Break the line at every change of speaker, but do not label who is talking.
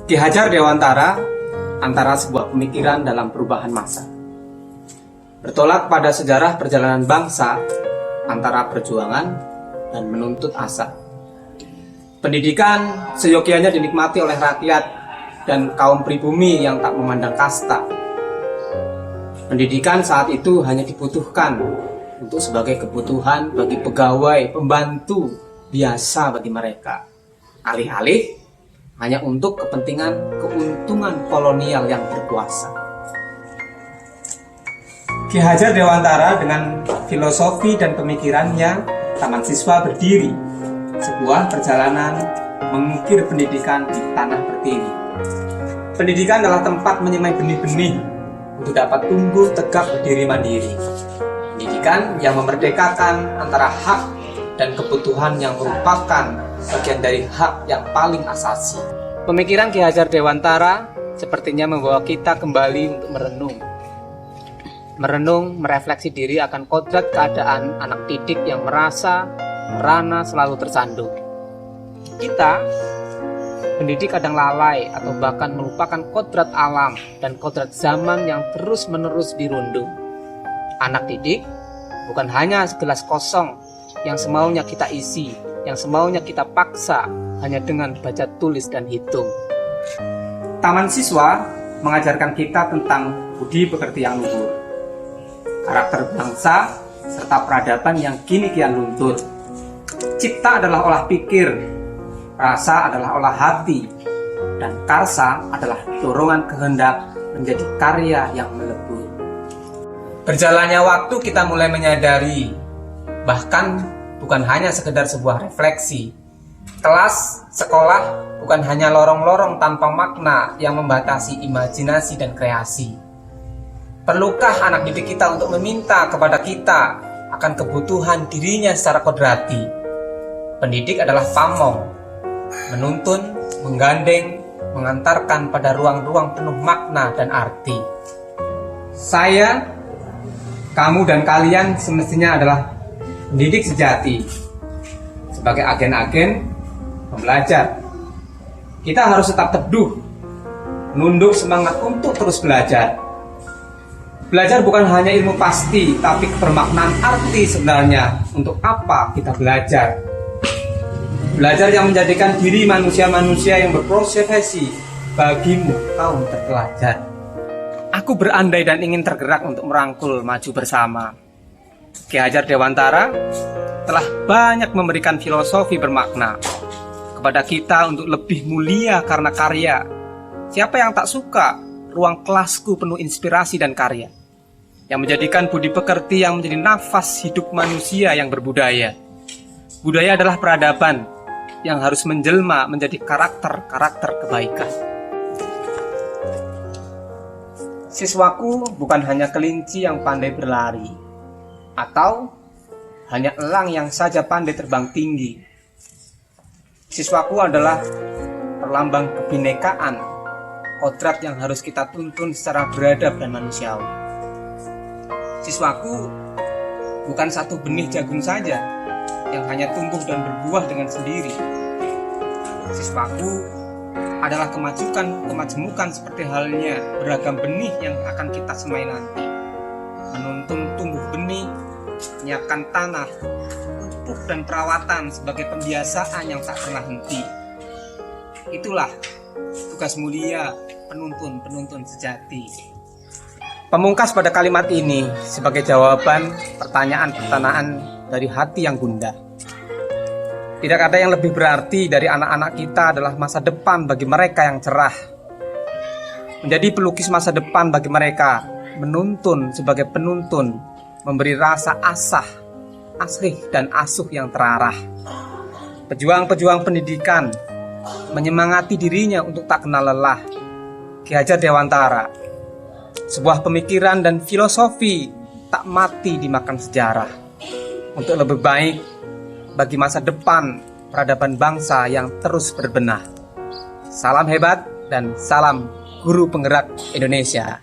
Ki Hajar Dewantara antara sebuah pemikiran dalam perubahan masa. Bertolak pada sejarah perjalanan bangsa antara perjuangan dan menuntut asa. Pendidikan seyogyanya dinikmati oleh rakyat dan kaum pribumi yang tak memandang kasta. Pendidikan saat itu hanya dibutuhkan untuk sebagai kebutuhan bagi pegawai, pembantu biasa bagi mereka. Alih-alih hanya untuk kepentingan keuntungan kolonial yang berkuasa. Ki Hajar Dewantara dengan filosofi dan pemikirannya, Taman Siswa berdiri, sebuah perjalanan mengukir pendidikan di tanah pertiwi. Pendidikan adalah tempat menyemai benih-benih untuk dapat tumbuh tegak berdiri mandiri. Pendidikan yang memerdekakan antara hak dan kebutuhan yang merupakan bagian dari hak yang paling asasi. Pemikiran Ki Hajar Dewantara sepertinya membawa kita kembali untuk merenung, merefleksi diri akan kodrat keadaan anak didik yang merana selalu tersandung. Kita, pendidik kadang lalai atau bahkan melupakan kodrat alam dan kodrat zaman yang terus-menerus dirundung. Anak didik bukan hanya segelas kosong yang semaunya kita isi, yang semaunya kita paksa hanya dengan baca tulis dan hitung. Taman Siswa mengajarkan kita tentang budi pekerti yang luhur, karakter bangsa, serta peradaban yang kini kian luntur. Cipta adalah olah pikir, rasa adalah olah hati, dan karsa adalah dorongan kehendak menjadi karya yang melebur. Berjalannya waktu kita mulai menyadari, bahkan bukan hanya sekedar sebuah refleksi. Kelas, sekolah bukan hanya lorong-lorong tanpa makna yang membatasi imajinasi dan kreasi. Perlukah anak didik kita untuk meminta kepada kita akan kebutuhan dirinya secara kodrati? Pendidik adalah pamong, menuntun, menggandeng, mengantarkan pada ruang-ruang penuh makna dan arti. Saya, kamu dan kalian semestinya adalah pendidik sejati. Sebagai agen-agen pembelajar, kita harus tetap teduh, menunduk semangat untuk terus belajar. Belajar bukan hanya ilmu pasti, tapi kebermaknaan arti sebenarnya untuk apa kita belajar. Belajar yang menjadikan diri manusia-manusia yang berprofesi bagimu kaum terpelajar. Aku berandai dan ingin tergerak untuk merangkul maju bersama. Ki Hajar Dewantara telah banyak memberikan filosofi bermakna kepada kita untuk lebih mulia karena karya. Siapa yang tak suka ruang kelasku penuh inspirasi dan karya, yang menjadikan budi pekerti yang menjadi nafas hidup manusia yang berbudaya. Budaya adalah peradaban yang harus menjelma menjadi karakter-karakter kebaikan. Siswaku bukan hanya kelinci yang pandai berlari, atau hanya elang yang saja pandai terbang tinggi. Siswaku adalah perlambang kebinekaan, kodrat yang harus kita tuntun secara beradab dan manusiawi. Siswaku bukan satu benih jagung saja yang hanya tumbuh dan berbuah dengan sendiri. Siswaku adalah kemajemukan seperti halnya beragam benih yang akan kita semai nanti. Menuntun tumbuh benih, menyiapkan tanah, pupuk dan perawatan sebagai pembiasaan yang tak pernah henti. Itulah tugas mulia penuntun sejati. Pemungkas pada kalimat ini sebagai jawaban pertanyaan-pertanyaan dari hati yang gundah. Tidak ada yang lebih berarti dari anak-anak kita adalah masa depan bagi mereka yang cerah. Menjadi pelukis masa depan bagi mereka, menuntun sebagai penuntun, memberi rasa asah, asih dan asuh yang terarah. Pejuang-pejuang pendidikan menyemangati dirinya untuk tak kenal lelah. Ki Hajar Dewantara, sebuah pemikiran dan filosofi tak mati dimakan sejarah, untuk lebih baik bagi masa depan peradaban bangsa yang terus berbenah. Salam hebat dan salam guru penggerak Indonesia.